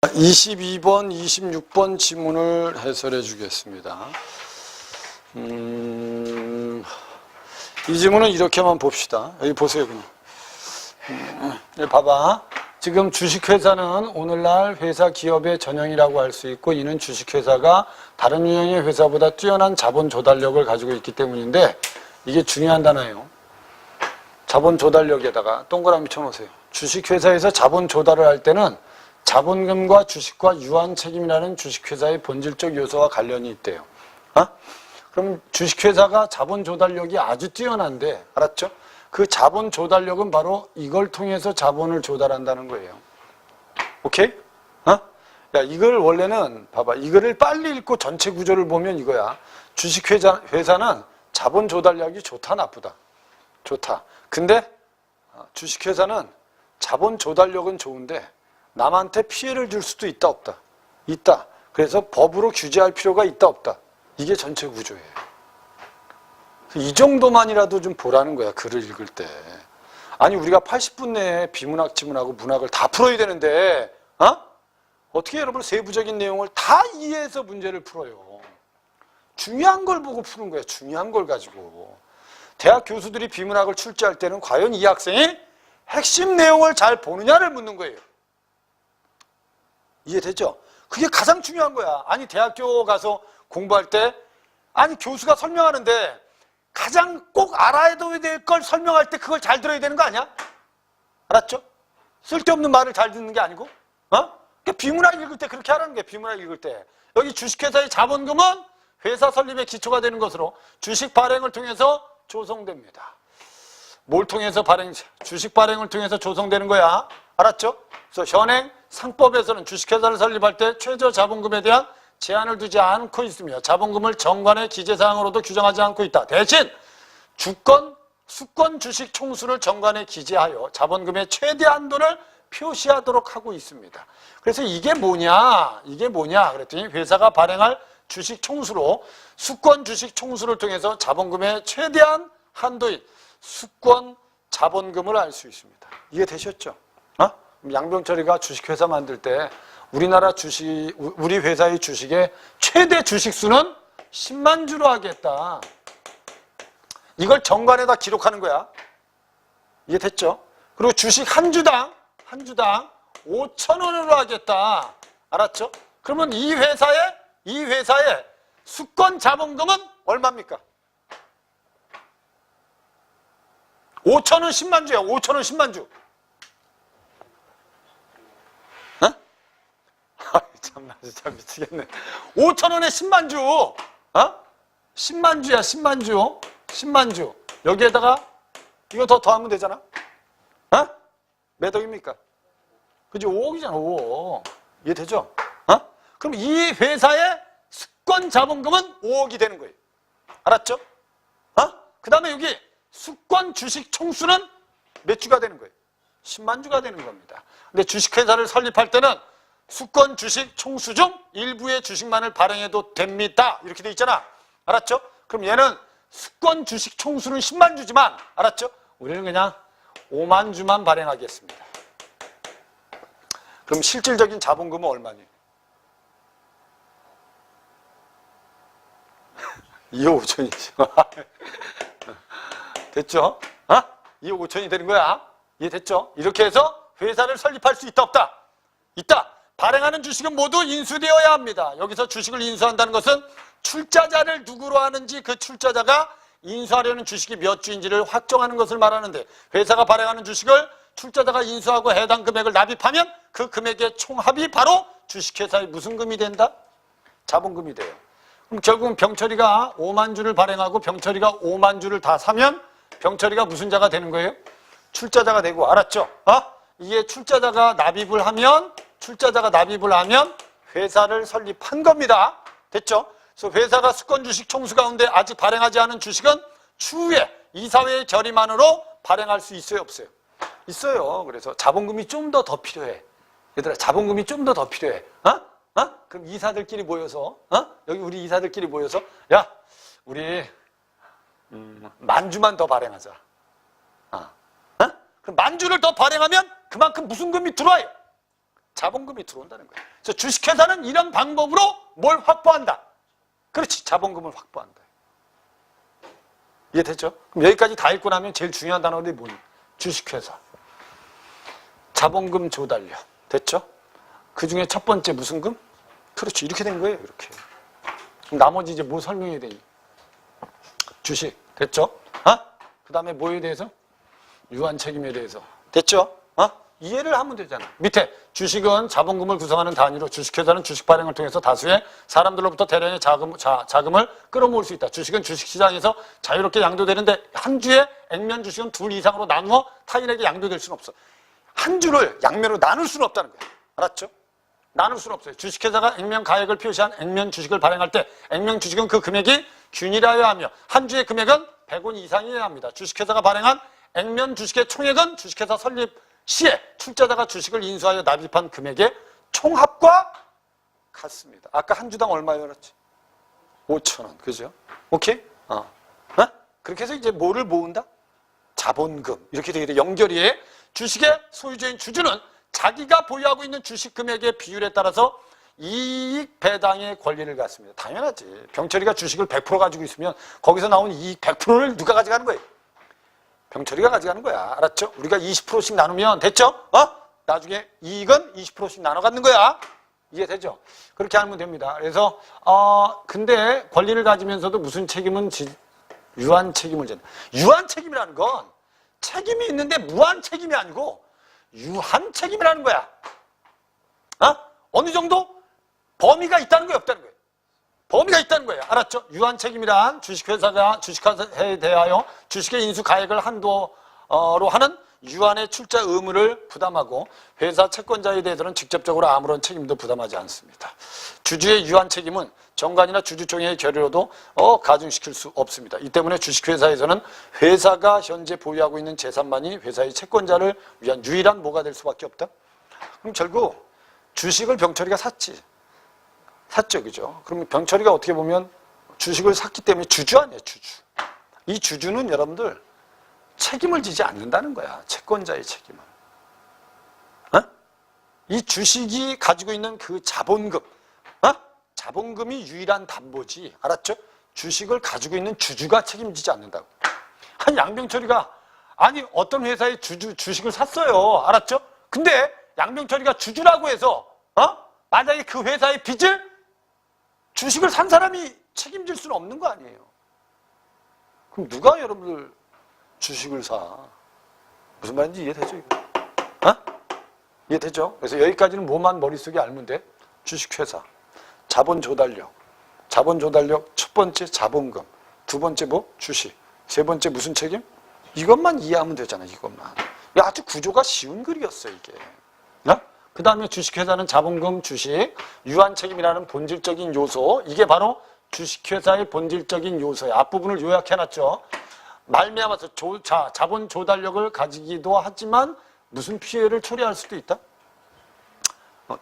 22번, 26번 지문을 해설해 주겠습니다. 이 지문은 이렇게만 봅시다. 여기 보세요, 그냥. 여기 봐봐. 지금 주식회사는 오늘날 회사 기업의 전형이라고 할 수 있고, 이는 주식회사가 다른 유형의 회사보다 뛰어난 자본 조달력을 가지고 있기 때문인데, 이게 중요한 단어예요. 자본 조달력에다가 동그라미 쳐놓으세요. 주식회사에서 자본 조달을 할 때는 자본금과 주식과 유한 책임이라는 주식회사의 본질적 요소와 관련이 있대요. 그럼 주식회사가 자본 조달력이 아주 뛰어난데, 알았죠? 그 자본 조달력은 바로 이걸 통해서 자본을 조달한다는 거예요. 오케이? 야, 이걸 원래는, 봐봐. 이거를 빨리 읽고 전체 구조를 보면 이거야. 주식회사는 자본 조달력이 좋다, 나쁘다? 좋다. 근데 주식회사는 자본 조달력은 좋은데, 남한테 피해를 줄 수도 있다, 없다? 있다. 그래서 법으로 규제할 필요가 있다, 없다? 이게 전체 구조예요. 이 정도만이라도 좀 보라는 거야, 글을 읽을 때. 아니, 우리가 80분 내에 비문학, 지문하고 문학을 다 풀어야 되는데, 어떻게 여러분 세부적인 내용을 다 이해해서 문제를 풀어요? 중요한 걸 보고 푸는 거야, 중요한 걸 가지고. 대학 교수들이 비문학을 출제할 때는 과연 이 학생이 핵심 내용을 잘 보느냐를 묻는 거예요. 이해되죠? 그게 가장 중요한 거야. 아니, 대학교 가서 공부할 때, 아니, 교수가 설명하는데 가장 꼭 알아야 될 걸 설명할 때 그걸 잘 들어야 되는 거 아니야? 알았죠? 쓸데없는 말을 잘 듣는 게 아니고, 그러니까 비문학 읽을 때 그렇게 하라는 거야, 비문학 읽을 때. 여기 주식회사의 자본금은 회사 설립의 기초가 되는 것으로 주식 발행을 통해서 조성됩니다. 뭘 통해서 주식 발행을 통해서 조성되는 거야. 알았죠? 그래서 현행 상법에서는 주식회사를 설립할 때 최저 자본금에 대한 제한을 두지 않고 있으며 자본금을 정관의 기재사항으로도 규정하지 않고 있다. 대신 수권 주식 총수를 정관에 기재하여 자본금의 최대 한도를 표시하도록 하고 있습니다. 그래서 이게 뭐냐? 그랬더니 회사가 발행할 주식 총수로 수권 주식 총수를 통해서 자본금의 최대한 한도인 수권 자본금을 알 수 있습니다. 이해되셨죠? 양병철이가 주식회사 만들 때 우리 회사의 주식의 최대 주식수는 10만 주로 하겠다. 이걸 정관에다 기록하는 거야. 이해됐죠? 그리고 주식 한 주당 5,000원으로 하겠다. 알았죠? 그러면 이 회사의 수권 자본금은 얼마입니까? 5,000원 10만 주야. 5,000원 10만 주. 참나, 진짜 미치겠네. 5,000원에 10만 주. 10만 주야, 10만 주. 10만 주. 여기에다가 이거 더하면 되잖아. 몇 억입니까? 그죠? 5억이잖아, 5억. 이해되죠? 그럼 이 회사의 수권 자본금은 5억이 되는 거예요. 알았죠? 그 다음에 여기 수권 주식 총수는 몇 주가 되는 거예요? 10만 주가 되는 겁니다. 근데 주식회사를 설립할 때는 수권 주식 총수 중 일부의 주식만을 발행해도 됩니다. 이렇게 돼 있잖아. 알았죠? 그럼 얘는 수권 주식 총수는 10만 주지만, 알았죠? 우리는 그냥 5만 주만 발행하겠습니다. 그럼 실질적인 자본금은 얼마니? 2억 5천이죠. 됐죠? 2억 5천이 되는 거야. 이해됐죠? 이렇게 해서 회사를 설립할 수 있다, 없다? 있다. 발행하는 주식은 모두 인수되어야 합니다. 여기서 주식을 인수한다는 것은 출자자를 누구로 하는지 그 출자자가 인수하려는 주식이 몇 주인지를 확정하는 것을 말하는데, 회사가 발행하는 주식을 출자자가 인수하고 해당 금액을 납입하면 그 금액의 총합이 바로 주식회사의 무슨 금이 된다? 자본금이 돼요. 그럼 결국은 병철이가 5만 주를 발행하고 병철이가 5만 주를 다 사면 병철이가 무슨 자가 되는 거예요? 출자자가 되고, 알았죠? 이게 출자자가 납입을 하면 회사를 설립한 겁니다. 됐죠? 그래서 회사가 수권 주식 총수 가운데 아직 발행하지 않은 주식은 추후에 이사회의 결의만으로 발행할 수 있어요, 없어요? 있어요. 그래서 자본금이 좀 더 필요해. 얘들아, 자본금이 좀 더 필요해. 그럼 이사들끼리 모여서, 여기 우리 이사들끼리 모여서, 야, 우리 10,000주만 더 발행하자. 그럼 10,000주를 더 발행하면 그만큼 무슨 금이 들어와요? 자본금이 들어온다는 거예요. 그래서 주식회사는 이런 방법으로 뭘 확보한다? 그렇지, 자본금을 확보한다. 이해되죠? 그럼 여기까지 다 읽고 나면 제일 중요한 단어들이 뭐니? 주식회사, 자본금 조달력. 됐죠? 그 중에 첫 번째 무슨 금? 그렇죠. 이렇게 된 거예요. 이렇게. 그럼 나머지 이제 뭐 설명해야 되니? 주식. 됐죠? 그 다음에 뭐에 대해서? 유한 책임에 대해서. 됐죠? 이해를 하면 되잖아. 밑에 주식은 자본금을 구성하는 단위로 주식회사는 주식 발행을 통해서 다수의 사람들로부터 대량의 자금을 끌어모을 수 있다. 주식은 주식시장에서 자유롭게 양도되는데 한 주에 액면 주식은 둘 이상으로 나누어 타인에게 양도될 수는 없어. 한 주를 양면으로 나눌 수는 없다는 거야. 알았죠? 나눌 수는 없어요. 주식회사가 액면 가액을 표시한 액면 주식을 발행할 때 액면 주식은 그 금액이 균일하여야 하며 한 주의 금액은 100원 이상이어야 합니다. 주식회사가 발행한 액면 주식의 총액은 주식회사 설립 시에 출자자가 주식을 인수하여 납입한 금액의 총합과 같습니다. 아까 한 주당 얼마였지? 5,000원. 그죠? 오케이? 그렇게 해서 이제 뭐를 모은다? 자본금. 이렇게 되게 돼. 연결이 해. 주식의 소유주인 주주는 자기가 보유하고 있는 주식 금액의 비율에 따라서 이익 배당의 권리를 갖습니다. 당연하지. 병철이가 주식을 100% 가지고 있으면 거기서 나온 이익 100%를 누가 가져가는 거예요? 병철이가 가져가는 거야. 알았죠? 우리가 20%씩 나누면 됐죠? 나중에 이익은 20%씩 나눠 갖는 거야. 이해되죠? 그렇게 하면 됩니다. 그래서 근데 권리를 가지면서도 무슨 책임은 유한 책임을 진다. 유한 책임이라는 건 책임이 있는데 무한 책임이 아니고 유한 책임이라는 거야. 어느 정도 범위가 있다는 거예요, 없다는 거예요? 범위가 있다는 거예요. 알았죠? 유한 책임이란 주식회사가 주식회사에 대하여 주식의 인수 가액을 한도로 하는 유한의 출자 의무를 부담하고 회사 채권자에 대해서는 직접적으로 아무런 책임도 부담하지 않습니다. 주주의 유한 책임은 정관이나 주주총회의 결의로도 가중시킬 수 없습니다. 이 때문에 주식회사에서는 회사가 현재 보유하고 있는 재산만이 회사의 채권자를 위한 유일한 뭐가 될 수밖에 없다? 그럼 결국 주식을 병철이가 샀죠, 그죠? 그럼 병철이가 어떻게 보면 주식을 샀기 때문에 주주 아니에요, 주주. 이 주주는 여러분들 책임을 지지 않는다는 거야, 채권자의 책임을. 이 주식이 가지고 있는 그 자본금, 자본금이 유일한 담보지, 알았죠? 주식을 가지고 있는 주주가 책임지지 않는다고. 한 양병철이가 어떤 회사의 주식을 샀어요, 알았죠? 근데 양병철이가 주주라고 해서 만약에 그 회사의 빚을 주식을 산 사람이 책임질 수는 없는 거 아니에요. 그럼 누가 여러분들 주식을 사? 무슨 말인지 이해되죠? 이해되죠? 그래서 여기까지는 뭐만 머릿속에 알면 돼? 주식회사, 자본 조달력. 자본 조달력 첫 번째 자본금, 두 번째 뭐? 주식. 세 번째 무슨 책임? 이것만 이해하면 되잖아, 이것만. 아주 구조가 쉬운 글이었어, 이게. 그 다음에 주식회사는 자본금, 주식, 유한 책임이라는 본질적인 요소. 이게 바로 주식회사의 본질적인 요소예요. 앞부분을 요약해놨죠. 말미암아서 자본 조달력을 가지기도 하지만 무슨 피해를 초래할 수도 있다?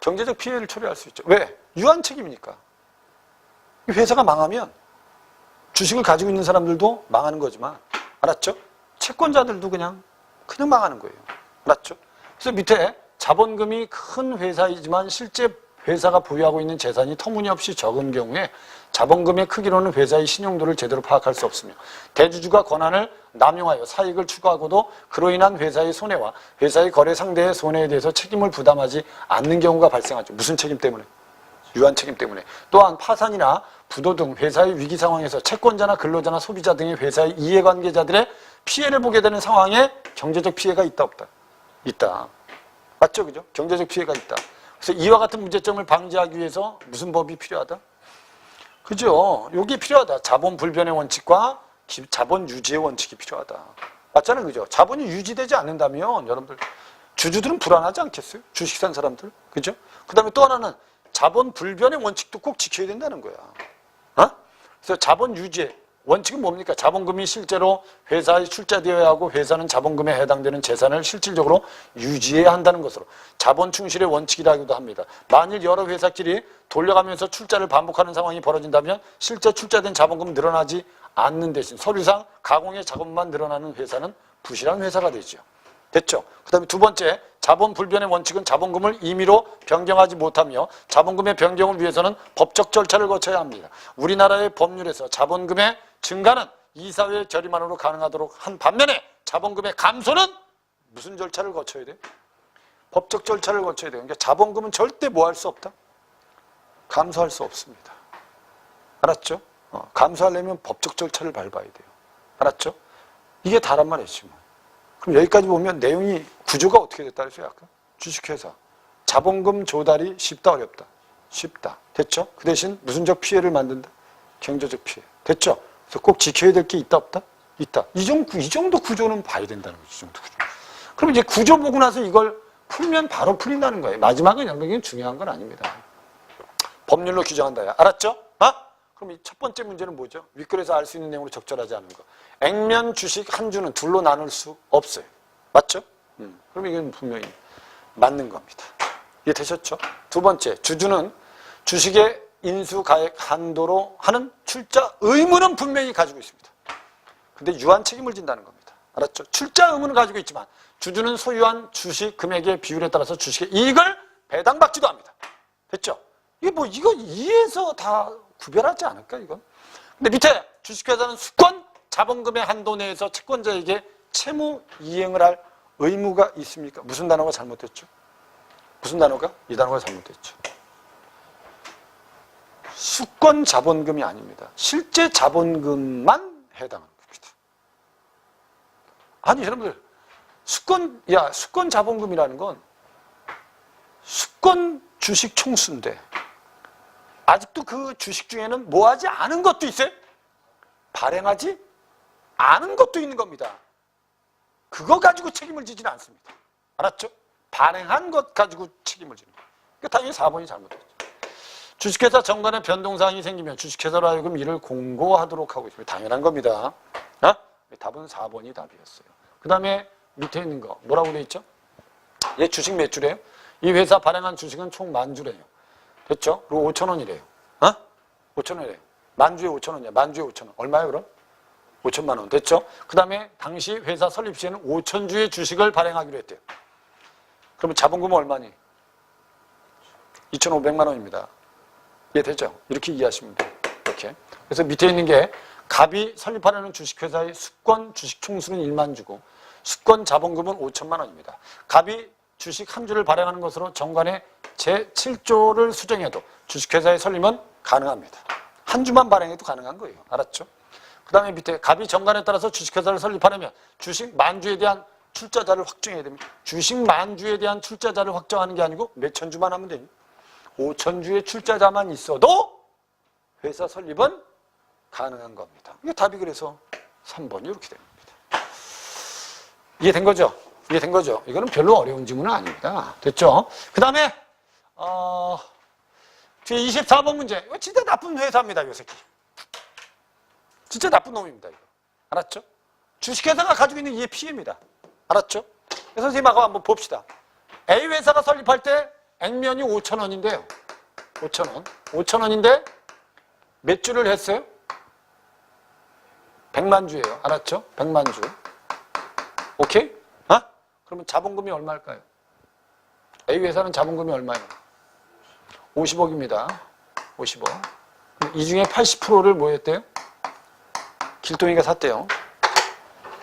경제적 피해를 초래할 수 있죠. 왜? 유한 책임이니까. 회사가 망하면 주식을 가지고 있는 사람들도 망하는 거지만, 알았죠? 채권자들도 그냥 망하는 거예요. 알았죠? 그래서 밑에 자본금이 큰 회사이지만 실제 회사가 보유하고 있는 재산이 터무니없이 적은 경우에 자본금의 크기로는 회사의 신용도를 제대로 파악할 수 없으며 대주주가 권한을 남용하여 사익을 추구하고도 그로 인한 회사의 손해와 회사의 거래 상대의 손해에 대해서 책임을 부담하지 않는 경우가 발생하죠. 무슨 책임 때문에? 유한 책임 때문에. 또한 파산이나 부도 등 회사의 위기 상황에서 채권자나 근로자나 소비자 등의 회사의 이해관계자들의 피해를 보게 되는 상황에 경제적 피해가 있다, 없다? 있다. 맞죠? 그죠? 경제적 피해가 있다. 그래서 이와 같은 문제점을 방지하기 위해서 무슨 법이 필요하다? 그죠? 여기 필요하다. 자본 불변의 원칙과 자본 유지의 원칙이 필요하다. 맞잖아요. 그죠? 자본이 유지되지 않는다면 여러분들 주주들은 불안하지 않겠어요? 주식 산 사람들. 그죠? 그 다음에 또 하나는 자본 불변의 원칙도 꼭 지켜야 된다는 거야. 그래서 자본 유지의 원칙은 뭡니까? 자본금이 실제로 회사에 출자되어야 하고 회사는 자본금에 해당되는 재산을 실질적으로 유지해야 한다는 것으로 자본 충실의 원칙이라고도 합니다. 만일 여러 회사끼리 돌려가면서 출자를 반복하는 상황이 벌어진다면 실제 출자된 자본금은 늘어나지 않는 대신 서류상 가공의 작업만 늘어나는 회사는 부실한 회사가 되죠. 됐죠? 그 다음에 두 번째, 자본 불변의 원칙은 자본금을 임의로 변경하지 못하며 자본금의 변경을 위해서는 법적 절차를 거쳐야 합니다. 우리나라의 법률에서 자본금의 증가는 이사회의 결의만으로 가능하도록 한 반면에 자본금의 감소는 무슨 절차를 거쳐야 돼요? 법적 절차를 거쳐야 돼요. 그러니까 자본금은 절대 뭐 할 수 없다? 감소할 수 없습니다. 알았죠? 감소하려면 법적 절차를 밟아야 돼요. 알았죠? 이게 다란 말이지 뭐. 그럼 여기까지 보면 내용이 구조가 어떻게 됐다 그랬어요? 아까 주식회사 자본금 조달이 쉽다 어렵다? 쉽다. 됐죠? 그 대신 무슨적 피해를 만든다? 경제적 피해. 됐죠? 그래서 꼭 지켜야 될 게 있다 없다? 있다. 이 정도 구조는 봐야 된다는 거죠. 이 정도 구조. 그럼 이제 구조 보고 나서 이걸 풀면 바로 풀린다는 거예요. 마지막은 여러분 중요한 건 아닙니다. 법률로 규정한다. 알았죠? 그럼 이 첫 번째 문제는 뭐죠? 윗글에서 알 수 있는 내용으로 적절하지 않은 거. 액면 주식 한 주는 둘로 나눌 수 없어요. 맞죠? 그럼 이건 분명히 맞는 겁니다. 이해되셨죠? 두 번째, 주주는 주식의 인수가액 한도로 하는 출자 의무는 분명히 가지고 있습니다. 근데 유한 책임을 진다는 겁니다. 알았죠? 출자 의무는 가지고 있지만 주주는 소유한 주식 금액의 비율에 따라서 주식의 이익을 배당받지도 합니다. 됐죠? 이게 뭐 이거 이해해서 다 구별하지 않을까 이건? 근데 밑에 주식회사는 수권 자본금의 한도 내에서 채권자에게 채무 이행을 할 의무가 있습니까? 무슨 단어가 잘못됐죠? 무슨 단어가? 이 단어가 잘못됐죠. 수권 자본금이 아닙니다. 실제 자본금만 해당하는 겁니다. 아니 여러분들 수권 자본금이라는 건 수권 주식 총수인데 아직도 그 주식 중에는 뭐 하지 않은 것도 있어요? 발행하지 않은 것도 있는 겁니다. 그거 가지고 책임을 지지는 않습니다. 알았죠? 발행한 것 가지고 책임을 지는 거예요. 그러니까 당연히 4번이 잘못됐죠. 주식회사 정관에 변동사항이 생기면 주식회사로 하여금 이를 공고하도록 하고 있습니다. 당연한 겁니다. 답은 4번이 답이었어요. 그 다음에 밑에 있는 거 뭐라고 되어 있죠? 얘 주식 몇 주래요? 이 회사 발행한 주식은 총 10,000주래요. 됐죠? 그리고 5,000원이래요. 5,000원이래요. 만주에 5,000원이야. 만주에 5,000원. 얼마예요, 그럼? 5천만 원. 됐죠? 그 다음에 당시 회사 설립 시에는 5,000주의 주식을 발행하기로 했대요. 그러면 자본금은 얼마니? 2,500만 원입니다. 이해되죠? 이렇게 이해하시면 돼요. 이렇게. 그래서 밑에 있는 게 갑이 설립하려는 주식회사의 수권 주식 총수는 1만 주고 수권 자본금은 5천만 원입니다. 갑이 주식 한 주를 발행하는 것으로 정관의 제7조를 수정해도 주식회사의 설립은 가능합니다. 한 주만 발행해도 가능한 거예요. 알았죠? 그 다음에 밑에 갑이 정관에 따라서 주식회사를 설립하려면 주식 만주에 대한 출자자를 확정해야 됩니다. 주식 만주에 대한 출자자를 확정하는 게 아니고 몇천 주만 하면 됩니다. 5,000주의 출자자만 있어도 회사 설립은 가능한 겁니다. 이게 답이 그래서 3번이 이렇게 됩니다. 이해된 거죠? 이해된 거죠? 이거는 별로 어려운 질문은 아닙니다. 됐죠? 그 다음에 뒤에 24번 문제. 이거 진짜 나쁜 회사입니다. 이 새끼. 진짜 나쁜 놈입니다. 이거. 알았죠? 주식회사가 가지고 있는 이게 피해입니다. 알았죠? 선생님하고 한번 봅시다. A 회사가 설립할 때 액면이 5,000원인데요. 5,000원. 5,000원인데 몇 주를 했어요? 100만 주예요. 알았죠? 100만 주. 오케이? 그러면 자본금이 얼마일까요? A 회사는 자본금이 얼마예요? 50억입니다. 50억. 이 중에 80%를 뭐 했대요? 길동이가 샀대요.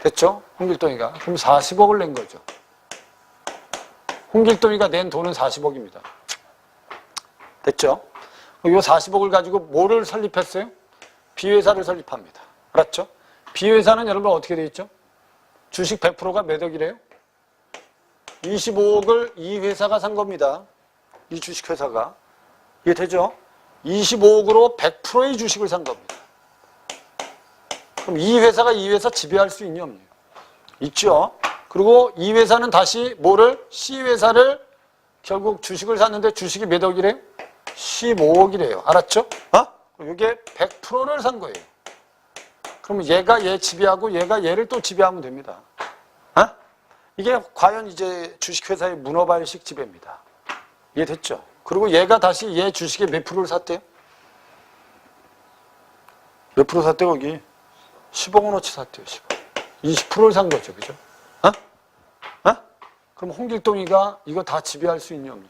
됐죠? 홍길동이가. 그럼 40억을 낸 거죠. 홍길동이가 낸 돈은 40억입니다. 됐죠? 이 40억을 가지고 뭐를 설립했어요? B회사를 설립합니다. 알았죠? B회사는 여러분 어떻게 되어 있죠? 주식 100%가 몇 억이래요? 25억을 이 회사가 산 겁니다. 이 주식회사가. 이게 되죠? 25억으로 100%의 주식을 산 겁니다. 그럼 이 회사가 이 회사 지배할 수 있냐 없냐? 있죠. 그리고 이 회사는 다시 뭐를? C회사를 결국 주식을 샀는데 주식이 몇 억이래요? 15억이래요. 알았죠? 이게 100%를 산 거예요. 그러면 얘가 얘 지배하고 얘가 얘를 또 지배하면 됩니다. 이게 과연 이제 주식회사의 문어발식 지배입니다. 이해됐죠? 그리고 얘가 다시 얘 주식의 몇 프로를 샀대요? 몇 프로 샀대요, 거기? 10억원어치 샀대요, 10억. 20%를 산 거죠, 그죠? 그럼 홍길동이가 이거 다 지배할 수 있냐 없냐?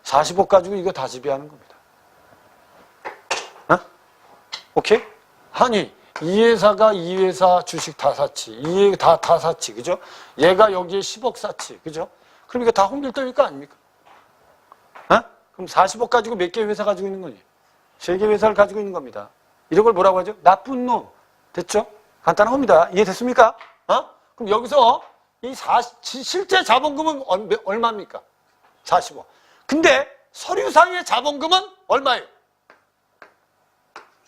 40억 가지고 이거 다 지배하는 겁니다. 어? 오케이? 아니 이 회사가 이 회사 주식 다 샀지. 이 회사 다 샀지. 그죠? 얘가 여기에 10억 샀지. 그죠? 그럼 이거 다 홍길동일 거 아닙니까? 어? 그럼 40억 가지고 몇 개 회사 가지고 있는 거니? 3개 회사를 가지고 있는 겁니다. 이런 걸 뭐라고 하죠? 나쁜 놈. 됐죠? 간단한 겁니다. 이해됐습니까? 어? 그럼 여기서 이 실제 자본금은 얼마입니까? 40억. 근데 서류상의 자본금은 얼마예요?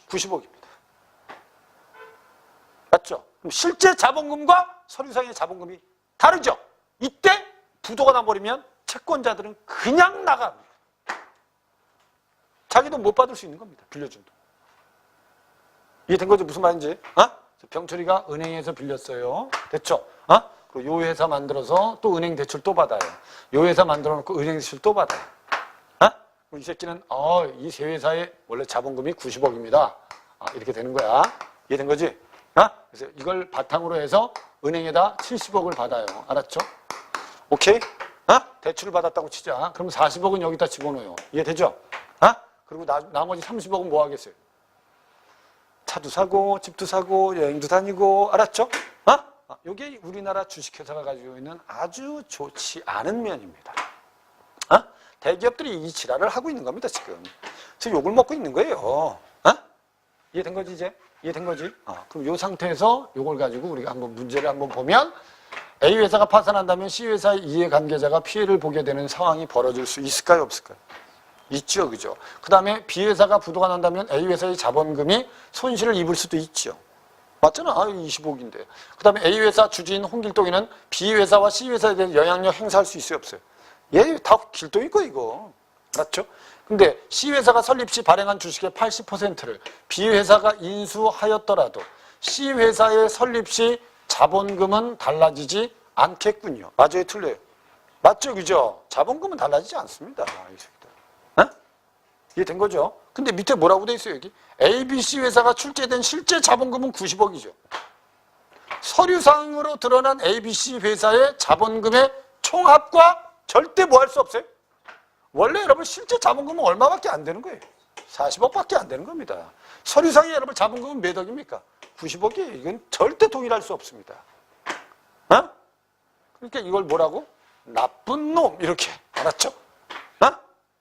90억입니다. 맞죠? 그럼 실제 자본금과 서류상의 자본금이 다르죠? 이때 부도가 나버리면 채권자들은 그냥 나갑니다. 자기 돈 못 받을 수 있는 겁니다. 빌려준 돈. 이해된 거죠? 무슨 말인지? 어? 병철이가 은행에서 빌렸어요. 됐죠? 어? 그리고 요 회사 만들어서 또 은행 대출 또 받아요. 요 회사 만들어 놓고 은행 대출 또 받아요. 어? 그럼 이 새끼는 이 세 회사의 원래 자본금이 90억입니다. 이렇게 되는 거야. 이해된 거지? 어? 그래서 이걸 바탕으로 해서 은행에다 70억을 받아요. 알았죠? 오케이? 대출을 받았다고 치자. 그럼 40억은 여기다 집어넣어요. 이해되죠? 그리고 나머지 30억은 뭐 하겠어요? 차도 사고, 집도 사고, 여행도 다니고, 알았죠? 이게 우리나라 주식회사가 가지고 있는 아주 좋지 않은 면입니다. 대기업들이 이 지랄을 하고 있는 겁니다, 지금. 지금 욕을 먹고 있는 거예요. 이해된 거지, 이제? 이해된 거지? 그럼 이 상태에서 이걸 가지고 우리가 한번 문제를 한번 보면 A 회사가 파산한다면 C 회사의 이해관계자가 피해를 보게 되는 상황이 벌어질 수 있을까요, 없을까요? 있죠, 그죠? 그 다음에 B 회사가 부도가 난다면 A 회사의 자본금이 손실을 입을 수도 있죠. 맞잖아. 20억인데. 그 다음에 A 회사 주주인 홍길동이는 B 회사와 C 회사에 대한 영향력 행사할 수 있어요, 없어요? 얘 다 길동일 거 이거. 맞죠? 근데 C 회사가 설립 시 발행한 주식의 80%를 B 회사가 인수하였더라도 C 회사의 설립 시 자본금은 달라지지 않겠군요. 맞아요, 틀려요? 맞죠, 그죠? 자본금은 달라지지 않습니다. 이 새끼들. 이해된 거죠? 근데 밑에 뭐라고 돼 있어요, 여기? ABC 회사가 출제된 실제 자본금은 90억이죠. 서류상으로 드러난 ABC 회사의 자본금의 총합과 절대 뭐 할 수 없어요? 원래 여러분 실제 자본금은 얼마밖에 안 되는 거예요? 40억밖에 안 되는 겁니다. 서류상에 여러분 자본금은 몇 억입니까? 90억이에요. 이건 절대 동일할 수 없습니다. 그러니까 이걸 뭐라고? 나쁜 놈 이렇게. 알았죠?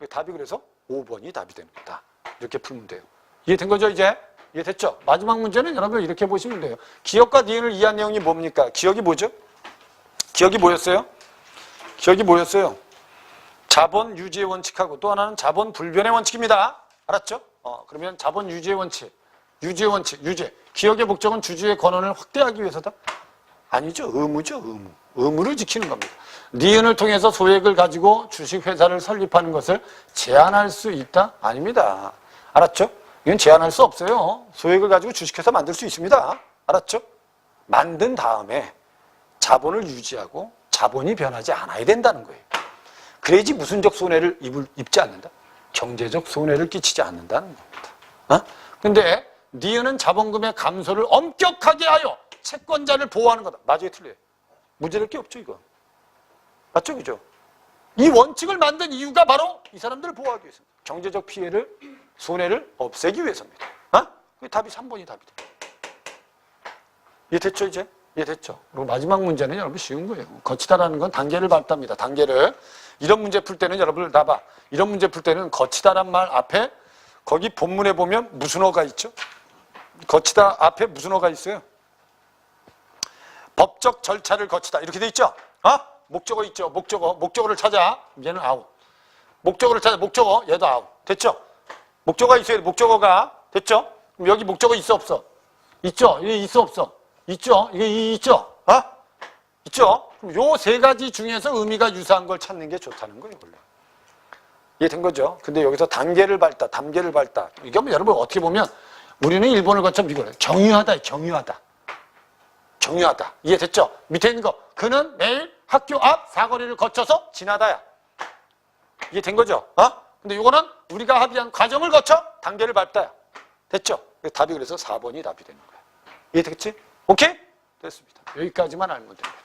답이 그래서 5번이 답이 되는 거다. 이렇게 풀면 돼요. 이해된 거죠, 이제? 이해됐죠? 마지막 문제는 여러분 이렇게 보시면 돼요. 기억과 니은을 이해한 내용이 뭡니까? 기억이 뭐죠? 기억이 뭐였어요? 기억이 뭐였어요? 자본 유지의 원칙하고 또 하나는 자본 불변의 원칙입니다. 알았죠? 그러면 자본 유지의 원칙, 유지의 원칙, 유지. 기억의 목적은 주주의 권한을 확대하기 위해서다? 아니죠. 의무죠, 의무. 의무를 지키는 겁니다. 니은을 통해서 소액을 가지고 주식회사를 설립하는 것을 제한할 수 있다? 아닙니다. 알았죠? 이건 제한할 수 없어요. 소액을 가지고 주식회사 만들 수 있습니다. 알았죠? 만든 다음에 자본을 유지하고 자본이 변하지 않아야 된다는 거예요. 그래야지 무슨적 손해를 입지 않는다? 경제적 손해를 끼치지 않는다는 겁니다. 근데 니은은 자본금의 감소를 엄격하게 하여 채권자를 보호하는 거다. 맞아요, 틀려요? 문제될 게 없죠, 이거. 맞죠, 그죠? 이 원칙을 만든 이유가 바로 이 사람들을 보호하기 위해서입니다. 경제적 피해를, 손해를 없애기 위해서입니다. 그 답이 3번이 답이 돼요. 이해됐죠, 이제? 이해됐죠? 그리고 마지막 문제는 여러분 쉬운 거예요. 거치다라는 건 단계를 밟답니다. 단계를. 이런 문제 풀 때는 여러분들 나봐. 이런 문제 풀 때는 거치다란 말 앞에 거기 본문에 보면 무슨 어가 있죠? 거치다 앞에 무슨 어가 있어요? 법적 절차를 거치다 이렇게 돼 있죠? 목적어 있죠? 목적어를 찾아. 얘는 아웃. 목적어를 찾아. 목적어 얘도 아웃. 됐죠? 목적어가 있어야 돼. 목적어가 됐죠? 그럼 여기 목적어 있어 없어? 있죠? 이게 있어 없어? 있죠? 이게 있죠? 있죠? 그럼 요 세 가지 중에서 의미가 유사한 걸 찾는 게 좋다는 거예요, 원래. 이해된 거죠? 근데 여기서 단계를 밟다, 단계를 밟다. 이게 뭐 여러분 어떻게 보면 우리는 일본을 거쳐 미국을 경유하다, 경유하다. 경유하다. 이해됐죠? 밑에 있는 거. 그는 매일 학교 앞 사거리를 거쳐서 지나다야. 이해된 거죠? 근데 이거는 우리가 합의한 과정을 거쳐 단계를 밟다야. 됐죠? 답이 그래서 4번이 답이 되는 거야. 이해됐지? 오케이? 됐습니다. 여기까지만 알면 됩니다.